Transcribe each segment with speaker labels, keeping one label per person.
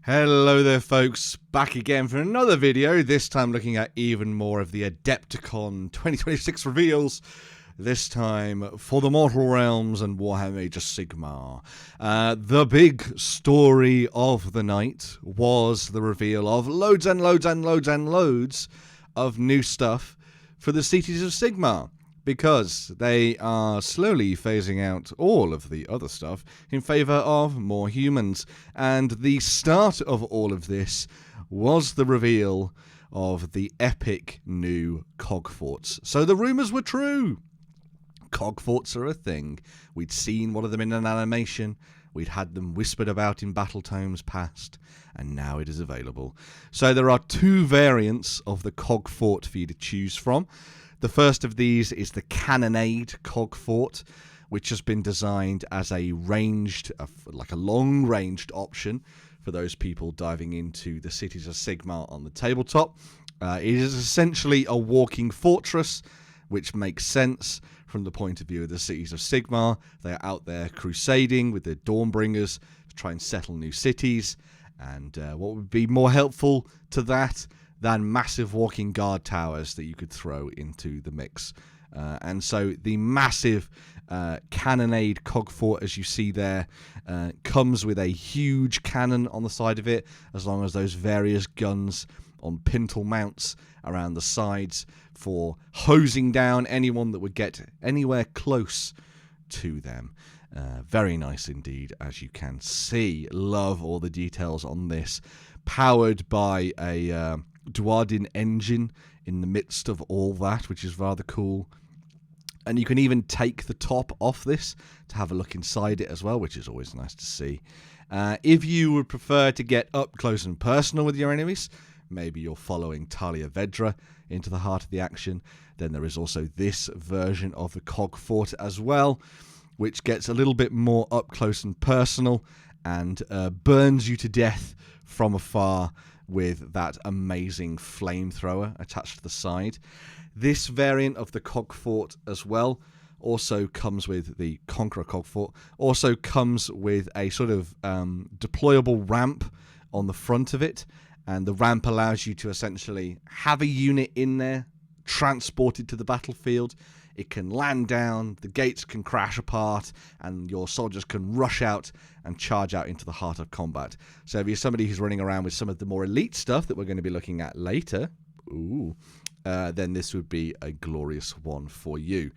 Speaker 1: Hello there folks, back again for another video, this time looking at even more of the AdeptiCon 2026 reveals, this time for the Mortal Realms and Warhammer Age of Sigmar. The big story of the night was the reveal of loads and loads and loads and loads of new stuff for the Cities of Sigmar, because they are slowly phasing out all of the other stuff in favour of more humans. And the start of all of this was the reveal of the epic new Cogforts. So the rumours were true. Cogforts are a thing. We'd seen one of them in an animation. We'd had them whispered about in battle tomes past, and now it is available. So there are two variants of the Cogfort for you to choose from. The first of these is the Cannonade Cogfort, which has been designed as a ranged, like a long-ranged option for those people diving into the Cities of Sigmar on the tabletop. It is essentially a walking fortress, which makes sense from the point of view of the Cities of Sigmar. They are out there crusading with their Dawnbringers to try and settle new cities. And what would be more helpful to that than massive walking guard towers that you could throw into the mix. And so the massive Cannonade Cogfort, as you see there, comes with a huge cannon on the side of it, as long as those various guns on pintle mounts around the sides for hosing down anyone that would get anywhere close to them. Very nice indeed, as you can see. Love all the details on this. Powered by a Duardin engine in the midst of all that, which is rather cool. And you can even take the top off this to have a look inside it as well, which is always nice to see. If you would prefer to get up close and personal with your enemies, maybe you're following Talia Vedra into the heart of the action, then there is also this version of the Cogfort as well, which gets a little bit more up close and personal and burns you to death from afar with that amazing flamethrower attached to the side. This variant of the Cogfort as well also comes with the Conqueror Cogfort, also comes with a sort of deployable ramp on the front of it, and the ramp allows you to essentially have a unit in there transported to the battlefield. It can land down, the gates can crash apart, and your soldiers can rush out and charge out into the heart of combat. So if you're somebody who's running around with some of the more elite stuff that we're going to be looking at later, then this would be a glorious one for you.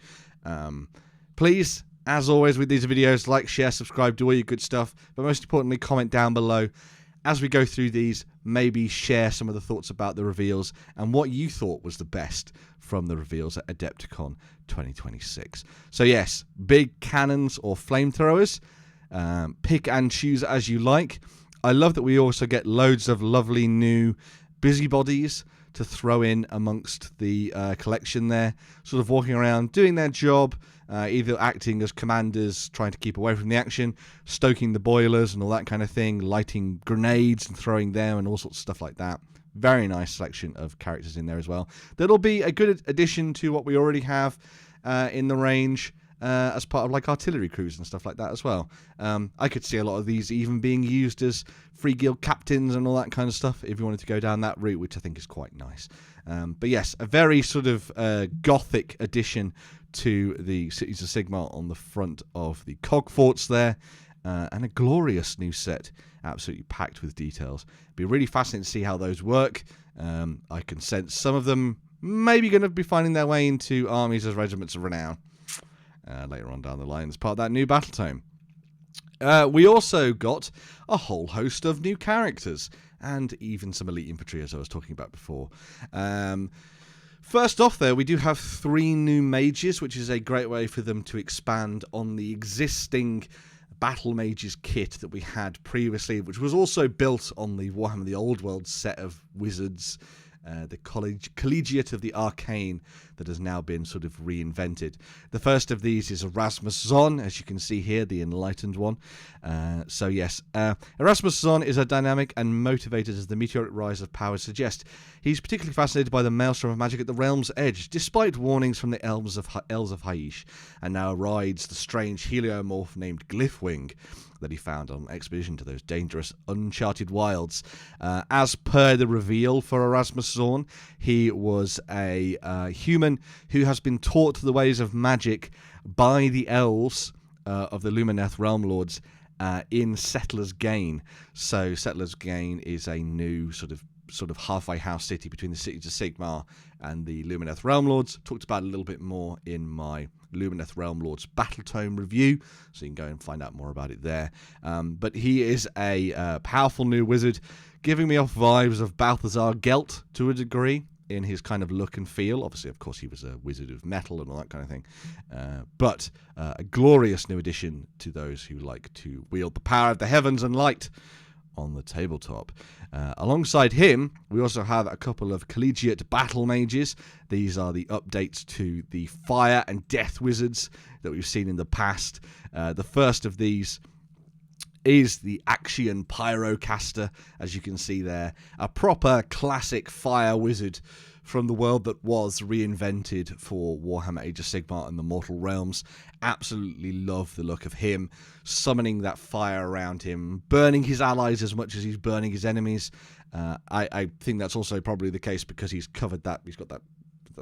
Speaker 1: Please, as always with these videos, like, share, subscribe, do all your good stuff, but most importantly, comment down below. As we go through these, maybe share some of the thoughts about the reveals and what you thought was the best from the reveals at AdeptiCon 2026. So yes, big cannons or flamethrowers, pick and choose as you like. I love that we also get loads of lovely new busybodies to throw in amongst the collection there, sort of walking around doing their job, either acting as commanders, trying to keep away from the action, stoking the boilers and all that kind of thing, lighting grenades and throwing them and all sorts of stuff like that. Very nice selection of characters in there as well. That'll be a good addition to what we already have in the range as part of like artillery crews and stuff like that as well. I could see a lot of these even being used as free guild captains and all that kind of stuff if you wanted to go down that route, which I think is quite nice. But yes, a very sort of gothic addition to the Cities of Sigmar on the front of the Cogforts there, and a glorious new set, absolutely packed with details. Be really fascinating to see how those work. I can sense some of them maybe going to be finding their way into armies as regiments of renown later on down the line as part of that new battle tome. We also got a whole host of new characters and even some elite infantry, as I was talking about before. First off there, we do have 3 new mages, which is a great way for them to expand on the existing Battle Mages kit that we had previously, which was also built on the Warhammer the Old World set of wizards, the Collegiate of the Arcane, that has now been sort of reinvented. The first of these is Erasmus Zon, as you can see here, the enlightened one. So yes, Erasmus Zon is as dynamic and motivated as the meteoric rise of power suggests. He's particularly fascinated by the maelstrom of magic at the realm's edge, despite warnings from the elves of Haish, and now rides the strange heliomorph named Glyphwing. that he found on an expedition to those dangerous, uncharted wilds. As per the reveal for Erasmus Zorn, he was a human who has been taught the ways of magic by the elves of the Lumineth Realm Lords in Settlers Gain. So Settlers Gain is a new sort of halfway house city between the Cities of Sigmar and the Lumineth Realm Lords. Talked about it a little bit more in my Lumineth Realm Lords Battle Tome review, so you can go and find out more about it there. But he is a powerful new wizard, giving me off vibes of Balthazar Gelt to a degree in his kind of look and feel. Obviously, of course, he was a wizard of metal and all that kind of thing. But a glorious new addition to those who like to wield the power of the heavens and light on the tabletop. Alongside him, we also have a couple of collegiate battle mages. These are the updates to the fire and death wizards that we've seen in the past. The first of these is the Axian Pyrocaster, as you can see there. A proper classic fire wizard from the world that was reinvented for Warhammer Age of Sigmar and the Mortal Realms. Absolutely love the look of him, summoning that fire around him, burning his allies as much as he's burning his enemies. I think that's also probably the case because he's covered that, he's got that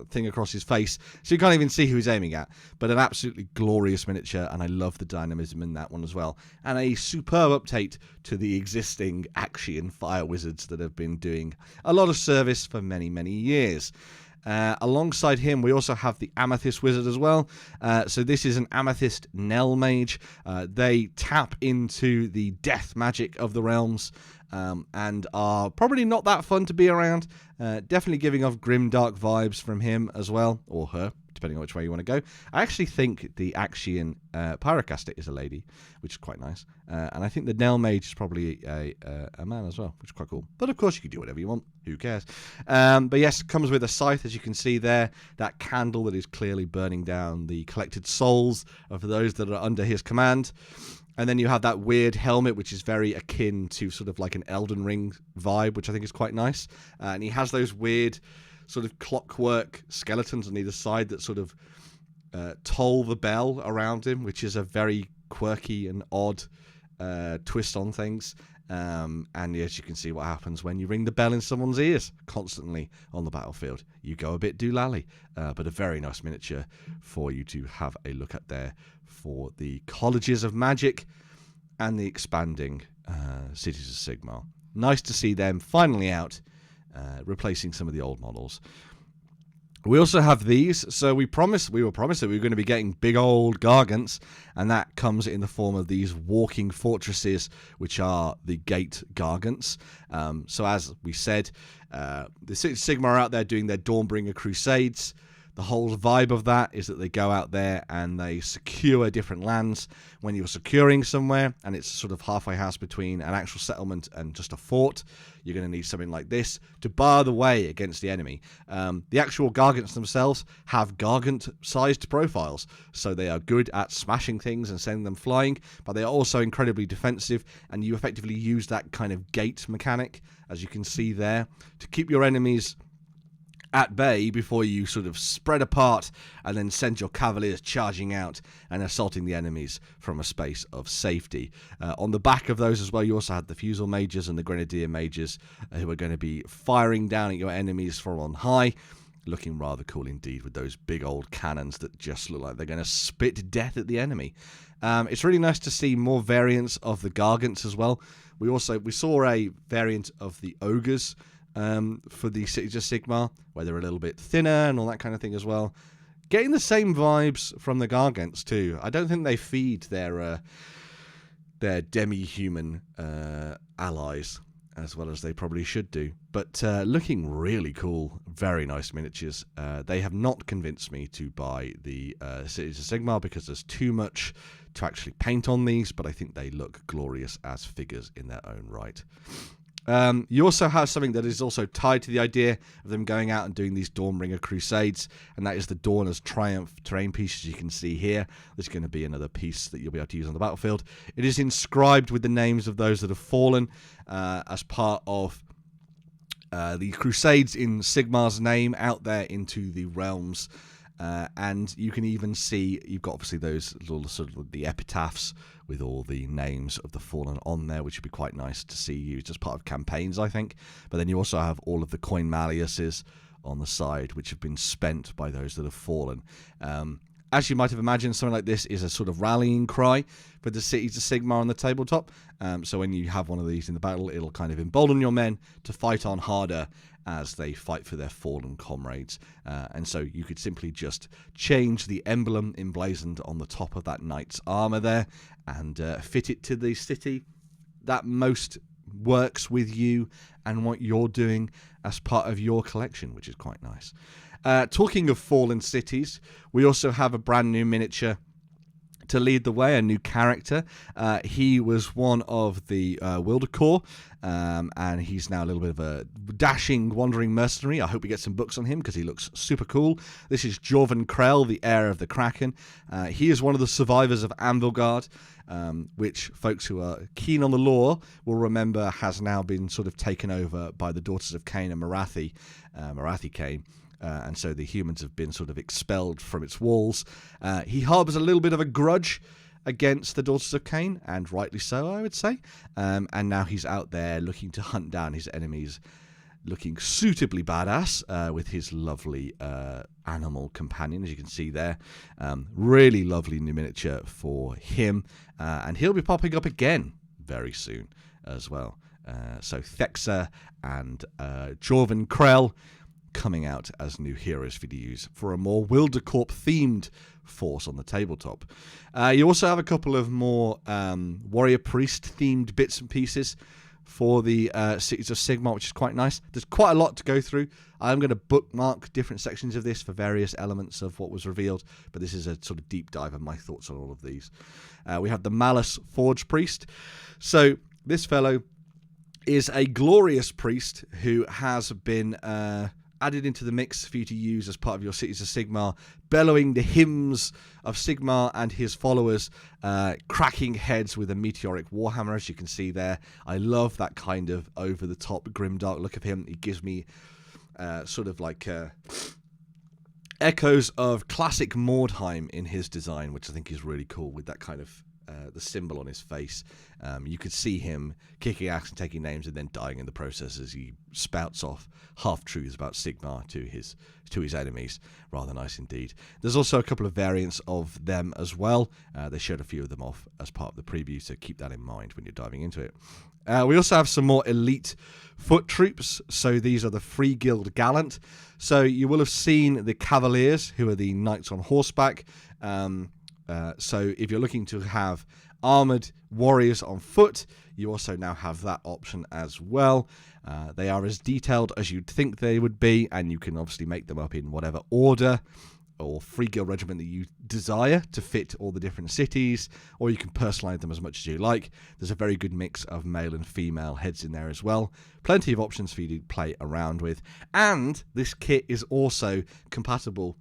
Speaker 1: thing across his face, so you can't even see who he's aiming at. But an absolutely glorious miniature, and I love the dynamism in that one as well. And a superb update to the existing Axian fire wizards that have been doing a lot of service for many, many years. Alongside him, we also have the Amethyst Wizard as well. So this is an Amethyst Nell Mage. They tap into the death magic of the realms and are probably not that fun to be around. Definitely giving off grimdark vibes from him as well, or her, depending on which way you want to go. I actually think the Axian Pyrocaster is a lady, which is quite nice. And I think the Nell Mage is probably a man as well, which is quite cool. But of course, you can do whatever you want. Who cares? But yes, comes with a scythe, as you can see there. That candle that is clearly burning down the collected souls of those that are under his command. And then you have that weird helmet, which is very akin to sort of like an Elden Ring vibe, which I think is quite nice. And he has those weird sort of clockwork skeletons on either side that sort of toll the bell around him, which is a very quirky and odd twist on things. And as you can see what happens when you ring the bell in someone's ears constantly on the battlefield. You go a bit doolally, but a very nice miniature for you to have a look at there for the Colleges of Magic and the expanding Cities of Sigmar. Nice to see them finally out, replacing some of the old models. We also have these, so we were promised that we were going to be getting big old Gargants, and that comes in the form of these walking fortresses, which are the Gate Gargants. So as we said, the Cities of Sigmar are out there doing their Dawnbringer Crusades. The whole vibe of that is that they go out there and they secure different lands. When you're securing somewhere, and it's sort of halfway house between an actual settlement and just a fort, you're going to need something like this to bar the way against the enemy. The actual Gargants themselves have Gargant-sized profiles, so they are good at smashing things and sending them flying, but they are also incredibly defensive, and you effectively use that kind of gate mechanic, as you can see there, to keep your enemies at bay before you sort of spread apart and then send your cavaliers charging out and assaulting the enemies from a space of safety. On the back of those as well, you also had the Fusel Mages and the Grenadier Mages who are going to be firing down at your enemies from on high. Looking rather cool indeed with those big old cannons that just look like they're going to spit death at the enemy. It's really nice to see more variants of the Gargants as well. We saw a variant of the Ogors for the Cities of Sigmar, where they're a little bit thinner and all that kind of thing as well. Getting the same vibes from the Gargants too. I don't think they feed their demi-human allies as well as they probably should do. But looking really cool. Very nice miniatures. They have not convinced me to buy the Cities of Sigmar because there's too much to actually paint on these, but I think they look glorious as figures in their own right. You also have something that is also tied to the idea of them going out and doing these Dawnbringer Crusades, and that is the Dawners Triumph terrain piece, as you can see here. There's going to be another piece that you'll be able to use on the battlefield. It is inscribed with the names of those that have fallen as part of the Crusades in Sigmar's name out there into the realms And you can even see, you've got obviously those little sort of the epitaphs with all the names of the fallen on there, which would be quite nice to see used as part of campaigns, I think. But then you also have all of the coin malleuses on the side, which have been spent by those that have fallen. As you might have imagined, something like this is a sort of rallying cry for the Cities of Sigmar on the tabletop. So when you have one of these in the battle, it'll kind of embolden your men to fight on harder as they fight for their fallen comrades. And so you could simply just change the emblem emblazoned on the top of that knight's armor there and fit it to the city that most works with you and what you're doing as part of your collection, which is quite nice. Talking of fallen cities, we also have a brand new miniature to lead the way, a new character. He was one of the Wildercore, and he's now a little bit of a dashing, wandering mercenary. I hope we get some books on him because he looks super cool. This is Jorvan Krell, the heir of the Kraken. He is one of the survivors of Anvilgard, which folks who are keen on the lore will remember has now been sort of taken over by the Daughters of Cain and Morathi Cain. And so the humans have been sort of expelled from its walls. He harbours a little bit of a grudge against the Daughters of Cain, and rightly so, I would say. And now he's out there looking to hunt down his enemies, looking suitably badass with his lovely animal companion, as you can see there. Really lovely new miniature for him. And he'll be popping up again very soon as well. So Thexa and Jorvan Krell coming out as new heroes for you to use for a more Wildercorp themed force on the tabletop. You also have a couple of more warrior priest themed bits and pieces for the Cities of Sigmar, which is quite nice. There's quite a lot to go through. I'm going to bookmark different sections of this for various elements of what was revealed, but this is a sort of deep dive of my thoughts on all of these. We have the Malice Forge Priest. So this fellow is a glorious priest who has been added into the mix for you to use as part of your Cities of Sigmar, bellowing the hymns of Sigmar and his followers, cracking heads with a meteoric warhammer, as you can see there. I love that kind of over-the-top, grimdark look of him. He gives me sort of like echoes of classic Mordheim in his design, which I think is really cool, with that kind of the symbol on his face. You could see him kicking ass and taking names and then dying in the process as he spouts off half-truths about Sigmar to his enemies. Rather nice indeed. There's also a couple of variants of them as well. They showed a few of them off as part of the preview, so keep that in mind when you're diving into it. We also have some more elite foot troops. So these are the Free Guild Gallant. So you will have seen the Cavaliers, who are the knights on horseback. So if you're looking to have armoured warriors on foot, you also now have that option as well. They are as detailed as you'd think they would be, and you can obviously make them up in whatever order or free guild regiment that you desire to fit all the different cities, or you can personalise them as much as you like. There's a very good mix of male and female heads in there as well. Plenty of options for you to play around with. And this kit is also compatible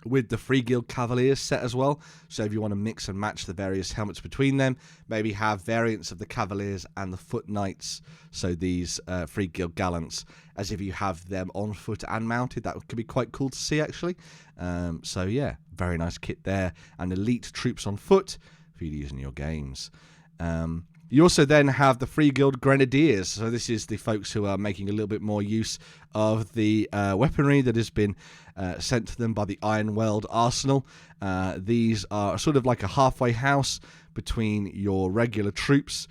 Speaker 1: with the Free Guild Cavaliers set as well. So if you want to mix and match the various helmets between them, maybe have variants of the Cavaliers and the Foot Knights, so these Free Guild Gallants, as if you have them on foot and mounted. That could be quite cool to see, actually. So yeah, very nice kit there, and elite troops on foot for you to use in your games. You also then have the Free Guild Grenadiers. So this is the folks who are making a little bit more use of the weaponry that has been sent to them by the Ironweld Arsenal. These are sort of like a halfway house between your regular troops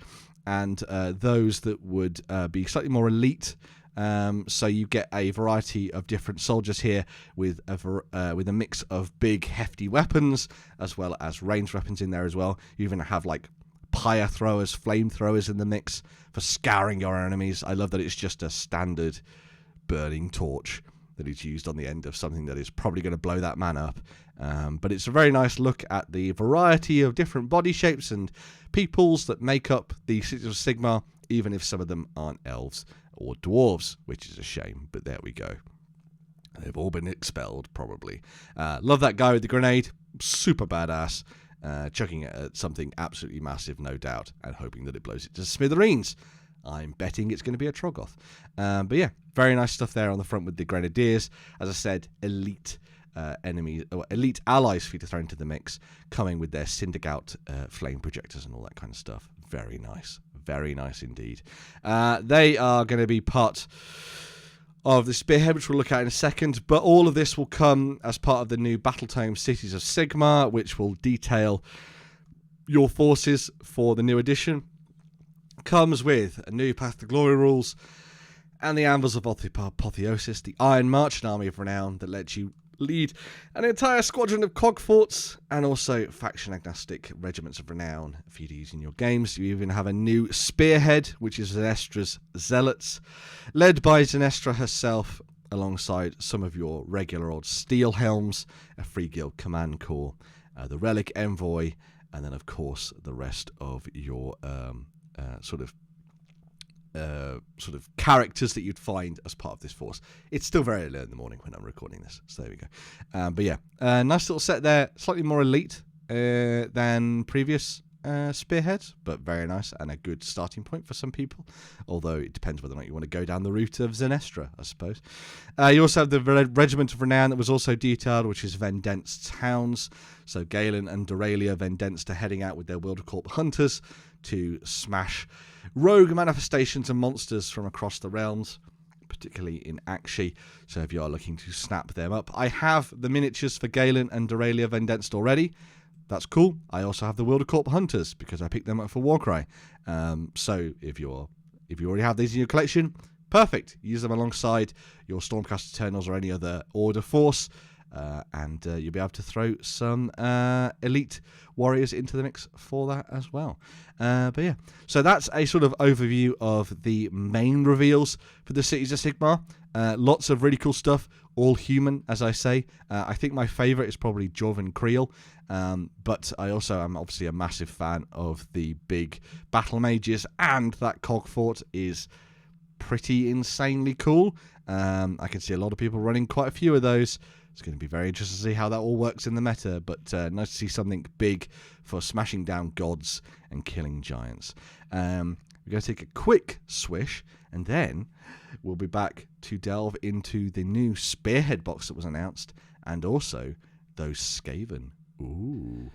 Speaker 1: and those that would be slightly more elite. So you get a variety of different soldiers here with a mix of big, hefty weapons as well as ranged weapons in there as well. You even have like pyre throwers, flamethrowers in the mix for scouring your enemies. I love that it's just a standard burning torch that is used on the end of something that is probably going to blow that man up. But it's a very nice look at the variety of different body shapes and peoples that make up the Cities of Sigmar, even if some of them aren't elves or dwarves, which is a shame, but there we go. They've all been expelled, probably. Love that guy with the grenade. Super badass. Chucking it at something absolutely massive, no doubt, and hoping that it blows it to smithereens. I'm betting it's going to be a Troggoth. But yeah, very nice stuff there on the front with the Grenadiers. As I said, elite enemies or elite allies for you to throw into the mix, coming with their Cindergout flame projectors and all that kind of stuff. Very nice indeed. They are going to be part of the Spearhead, which we'll look at in a second, but all of this will come as part of the new battle tome Cities of Sigmar, which will detail your forces for the new edition. Comes with a new Path to Glory rules and the Anvils of Apotheosis, the Iron March, an army of renown that lets you lead an entire squadron of Cogforts, and also faction-agnostic regiments of renown for you to use in your games. You even have a new Spearhead, which is Zenestra's Zealots, led by Zenestra herself, alongside some of your regular old Steel Helms, a Free Guild Command Corps, the Relic Envoy, and then, of course, the rest of your sort of characters that you'd find as part of this force. It's still very early in the morning when I'm recording this, so there we go. But yeah, nice little set there, slightly more elite than previous Spearheads, but very nice and a good starting point for some people, although it depends whether or not you want to go down the route of Zenestra, I suppose. You also have the Regiment of Renown that was also detailed, which is Vendenst's Hounds. So Galen and Doralia Vendenst are heading out with their Wildercorp Hunters to smash rogue manifestations and monsters from across the realms, particularly in Akshi. So if you are looking to snap them up, I have the miniatures for Galen and Doralia Vendenst already. That's cool. I also have the Wildercorp Hunters because I picked them up for Warcry. So if you already have these in your collection, perfect. Use them alongside your Stormcast Eternals or any other Order force, and you'll be able to throw some elite warriors into the mix for that as well. But yeah, so that's a sort of overview of the main reveals for the Cities of Sigmar. Lots of really cool stuff, all human, as I say. I think my favourite is probably Jorvin Creel, but I also am obviously a massive fan of the big battle mages, and that Cogfort is pretty insanely cool. I can see a lot of people running quite a few of those. It's going to be very interesting to see how that all works in the meta, but nice to see something big for smashing down gods and killing giants. We're going to take a quick swish, and then we'll be back to delve into the new Spearhead box that was announced, and also those Skaven. Ooh.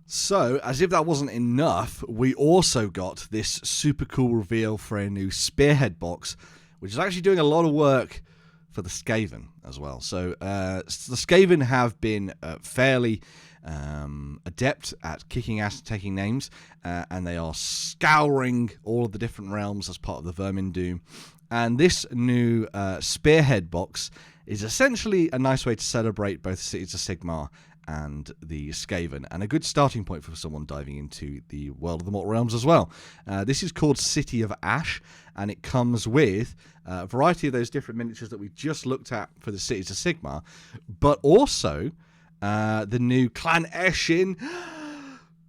Speaker 1: So, as if that wasn't enough, we also got this super cool reveal for a new Spearhead box, which is actually doing a lot of work for the Skaven as well. So the Skaven have been fairly adept at kicking ass and taking names, and they are scouring all of the different realms as part of the Vermin Doom. And this new Spearhead box is essentially a nice way to celebrate both Cities of Sigmar and the Skaven, and a good starting point for someone diving into the world of the Mortal Realms as well. This is called City of Ash, and it comes with a variety of those different miniatures that we just looked at for the Cities of Sigmar, but also the new Clan Eshin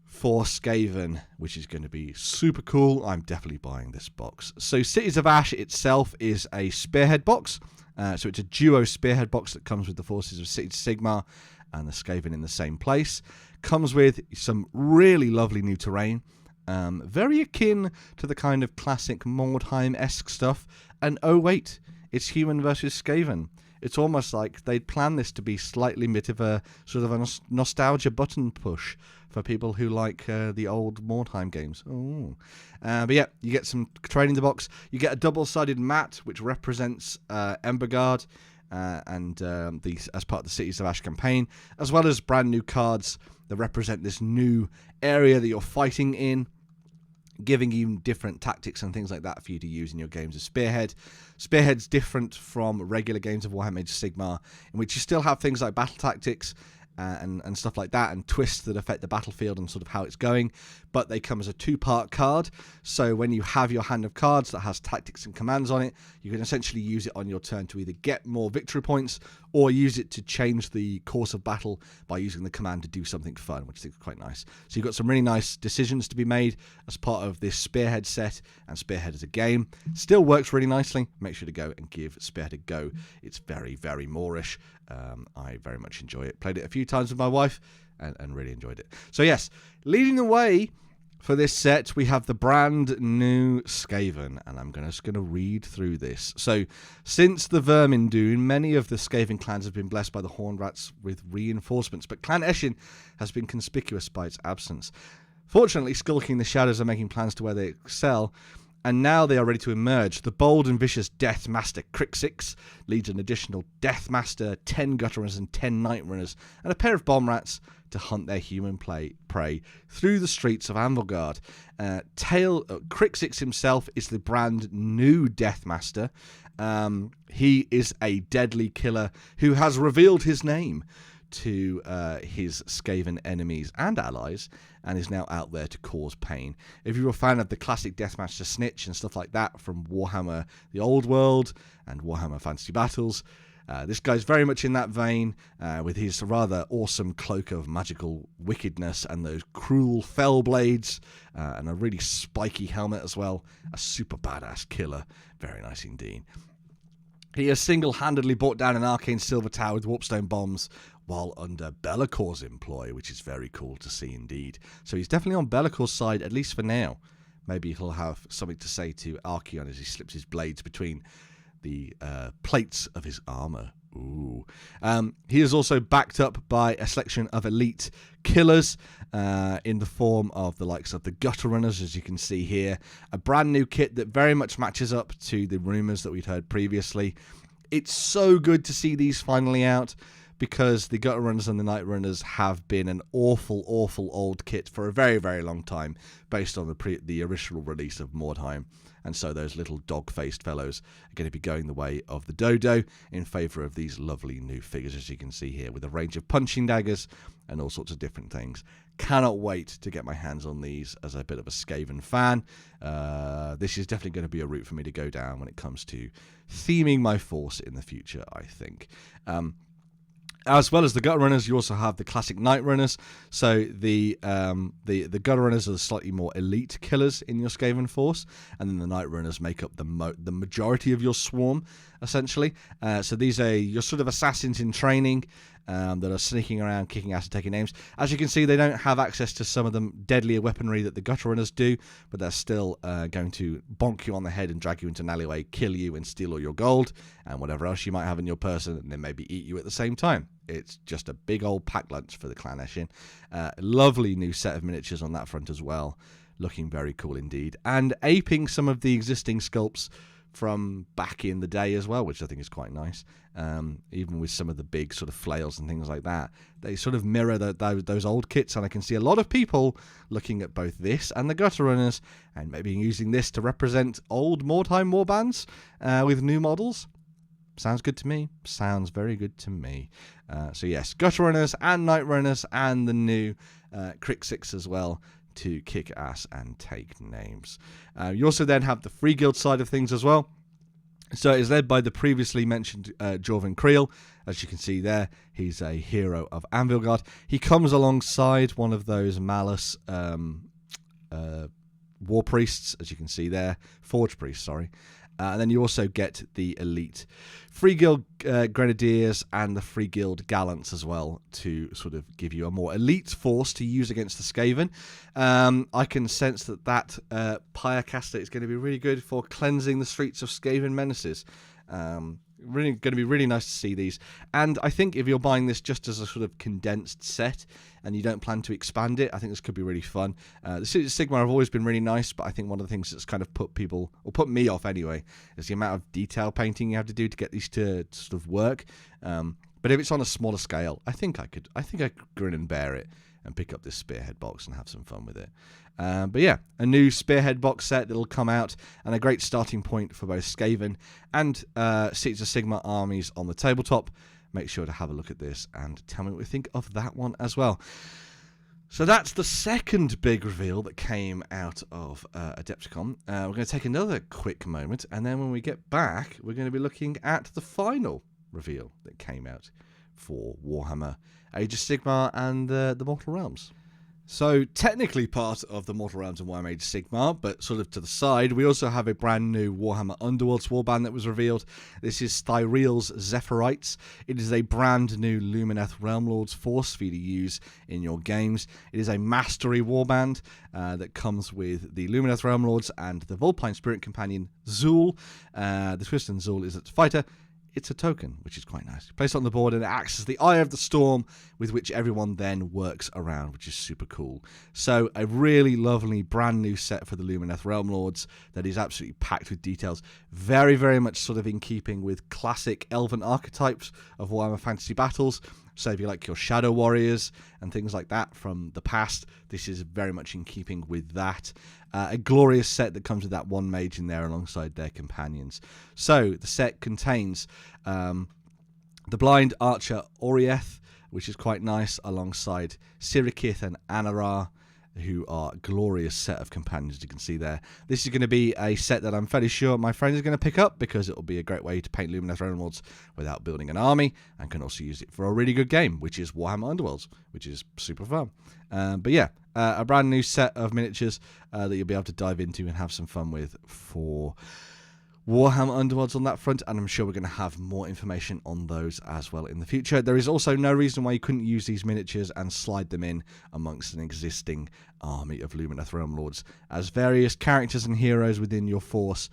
Speaker 1: for Skaven, which is going to be super cool. I'm definitely buying this box. So Cities of Ash itself is a Spearhead box, so it's a duo Spearhead box that comes with the forces of Cities of Sigmar and the Skaven in the same place. Comes with some really lovely new terrain, very akin to the kind of classic Mordheim-esque stuff. And oh wait, it's human versus Skaven. It's almost like they'd planned this to be slightly bit of a sort of a nostalgia button push for people who like the old Mordheim games. Oh. But yeah, you get some terrain in the box. You get a double-sided mat which represents Emberguard, and these as part of the Cities of Ash campaign, as well as brand new cards that represent this new area that you're fighting in, giving you different tactics and things like that for you to use in your games of Spearhead. Spearhead's different from regular games of Warhammer Age of Sigmar, in which you still have things like battle tactics and stuff like that, and twists that affect the battlefield and sort of how it's going, but they come as a two-part card. So when you have your hand of cards that has tactics and commands on it, you can essentially use it on your turn to either get more victory points or use it to change the course of battle by using the command to do something fun, which I think is quite nice. So you've got some really nice decisions to be made as part of this Spearhead set, and Spearhead as a game still works really nicely. Make sure to go and give Spearhead a go. It's very, very Moorish. I very much enjoy it. Played it a few times with my wife and really enjoyed it. So yes, leading the way For this set, we have the brand new Skaven, and I'm just going to read through this. So, since the Vermin Dune, many of the Skaven clans have been blessed by the Horned Rats with reinforcements, but Clan Eshin has been conspicuous by its absence. Fortunately, skulking the shadows are making plans to where they excel, and now they are ready to emerge. The bold and vicious Death Master Crixix leads an additional Death Master, 10 Gutter Runners and 10 Night Runners, and a pair of Bomb Rats to hunt their human prey through the streets of Anvilgard. Crixix himself is the brand new Death Master. He is a deadly killer who has revealed his name to his Skaven enemies and allies, and is now out there to cause pain. If you're a fan of the classic Deathmaster Snitch and stuff like that from Warhammer the Old World and Warhammer Fantasy Battles, this guy's very much in that vein, with his rather awesome cloak of magical wickedness and those cruel fell blades, and a really spiky helmet as well. A super badass killer. Very nice indeed. He has single-handedly brought down an arcane silver tower with warpstone bombs while under Bellacor's employ, which is very cool to see indeed. So he's definitely on Bellacor's side, at least for now. Maybe he'll have something to say to Archaon as he slips his blades between the plates of his armor. Ooh. He is also backed up by a selection of elite killers in the form of the likes of the Gutter Runners, as you can see here. A brand new kit that very much matches up to the rumours that we'd heard previously. It's so good to see these finally out, because the Gutter Runners and the Night Runners have been an awful, awful old kit for a very, very long time, based on the original release of Mordheim. And so those little dog-faced fellows are going to be going the way of the Dodo in favour of these lovely new figures, as you can see here, with a range of punching daggers and all sorts of different things. Cannot wait to get my hands on these as a bit of a Skaven fan. This is definitely going to be a route for me to go down when it comes to theming my force in the future, I think. As well as the Gutter Runners, you also have the classic Night Runners. So the Gutter Runners are the slightly more elite killers in your Skaven force, and then the Night Runners make up the majority of your swarm, essentially. So these are your sort of assassins in training that are sneaking around, kicking ass and taking names. As you can see, they don't have access to some of the deadlier weaponry that the Gutter Runners do, but they're still going to bonk you on the head and drag you into an alleyway, kill you and steal all your gold and whatever else you might have in your person, and then maybe eat you at the same time. It's just a big old packed lunch for the Clan Eshin. Lovely new set of miniatures on that front as well. Looking very cool indeed. And aping some of the existing sculpts from back in the day as well, which I think is quite nice. Even with some of the big sort of flails and things like that, they sort of mirror those old kits, and I can see a lot of people looking at both this and the Gutter Runners, and maybe using this to represent old Mordheim warbands with new models. Sounds good to me. Sounds very good to me. So yes, Gutter Runners and Night Runners and the new Crixix as well, to kick ass and take names. You also then have the Free Guild side of things as well. So it's led by the previously mentioned Jorvin Creel. As you can see there, he's a hero of Anvilgard. He comes alongside one of those Malice war priests, as you can see there. Forge priests, sorry. And then you also get the elite Free Guild Grenadiers and the Free Guild Gallants as well, to sort of give you a more elite force to use against the Skaven. I can sense that Pyrecaster is going to be really good for cleansing the streets of Skaven menaces. Really going to be really nice to see these. And I think if you're buying this just as a sort of condensed set and you don't plan to expand it, I think this could be really fun. The Cities of Sigmar have always been really nice, but I think one of the things that's kind of put me off anyway, is the amount of detail painting you have to do to get these to sort of work. But if it's on a smaller scale, I think I could grin and bear it and pick up this Spearhead box and have some fun with it. But yeah, a new Spearhead box set that'll come out, and a great starting point for both Skaven and Cities of Sigmar armies on the tabletop. Make sure to have a look at this and tell me what you think of that one as well. So that's the second big reveal that came out of AdeptiCon. We're going to take another quick moment, and then when we get back, we're going to be looking at the final reveal that came out for Warhammer Age of Sigmar and the Mortal Realms. So, technically part of the Mortal Realms and Warhammer Age of Sigmar, but sort of to the side, we also have a brand new Warhammer Underworlds warband that was revealed. This is Thyreel's Zephyrite. It is a brand new Lumineth Realm Lords force for you to use in your games. It is a mastery warband that comes with the Lumineth Realm Lords and the Vulpine Spirit Companion Zul. The twist in Zul is its fighter. It's a token, which is quite nice. Place it on the board and it acts as the Eye of the Storm with which everyone then works around, which is super cool. So a really lovely brand new set for the Lumineth Realm Lords that is absolutely packed with details. Very, very much sort of in keeping with classic elven archetypes of Warhammer Fantasy Battles. So if you like your Shadow Warriors and things like that from the past, this is very much in keeping with that. A glorious set that comes with that one mage in there alongside their companions. So the set contains the Blind Archer Orieth, which is quite nice, alongside Sirikith and Anara, who are a glorious set of companions, you can see there. This is going to be a set that I'm fairly sure my friend is going to pick up because it will be a great way to paint Lumineth Realm Lords without building an army, and can also use it for a really good game, which is Warhammer Underworlds, which is super fun. But yeah, a brand new set of miniatures that you'll be able to dive into and have some fun with for Warhammer Underworlds on that front, and I'm sure we're going to have more information on those as well in the future. There is also no reason why you couldn't use these miniatures and slide them in amongst an existing army of Lumineth Realm Lords as various characters and heroes within your force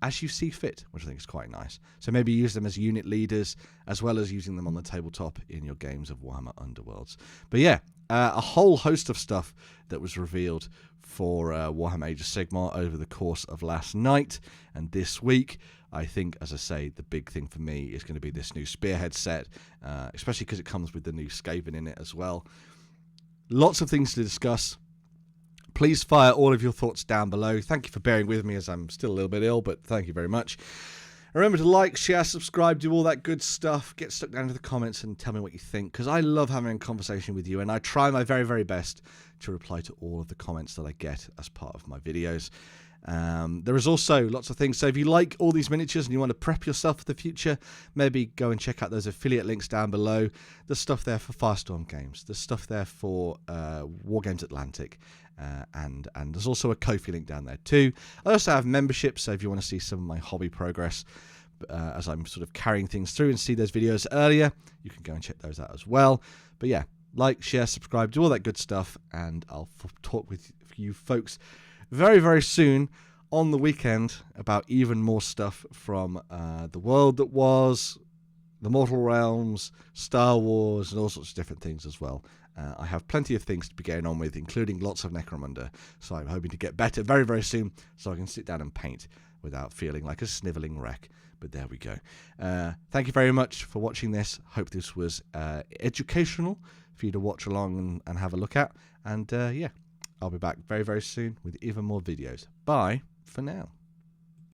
Speaker 1: as you see fit, which I think is quite nice. So maybe use them as unit leaders as well as using them on the tabletop in your games of Warhammer Underworlds. But yeah, a whole host of stuff that was revealed for Warhammer Age of Sigmar over the course of last night and this week. I think, as I say, the big thing for me is going to be this new Spearhead set, especially because it comes with the new Skaven in it as well. Lots of things to discuss. Please fire all of your thoughts down below. Thank you for bearing with me as I'm still a little bit ill, but thank you very much. Remember to like, share, subscribe, do all that good stuff. Get stuck down to the comments and tell me what you think, because I love having a conversation with you, and I try my very, very best to reply to all of the comments that I get as part of my videos. There is also lots of things. So if you like all these miniatures and you want to prep yourself for the future, maybe go and check out those affiliate links down below. There's stuff there for Firestorm Games. There's stuff there for Wargames Atlantic. And there's also a Ko-fi link down there too. I also have memberships, so if you want to see some of my hobby progress as I'm sort of carrying things through and see those videos earlier, you can go and check those out as well. But yeah, like, share, subscribe, do all that good stuff, and I'll talk with you folks very, very soon on the weekend about even more stuff from the world that was, the Mortal Realms, Star Wars, and all sorts of different things as well. I have plenty of things to be going on with, including lots of Necromunda, so I'm hoping to get better very, very soon so I can sit down and paint without feeling like a snivelling wreck. But there we go. Thank you very much for watching this. Hope this was educational for you to watch along and have a look at. And yeah, I'll be back very, very soon with even more videos. Bye for now.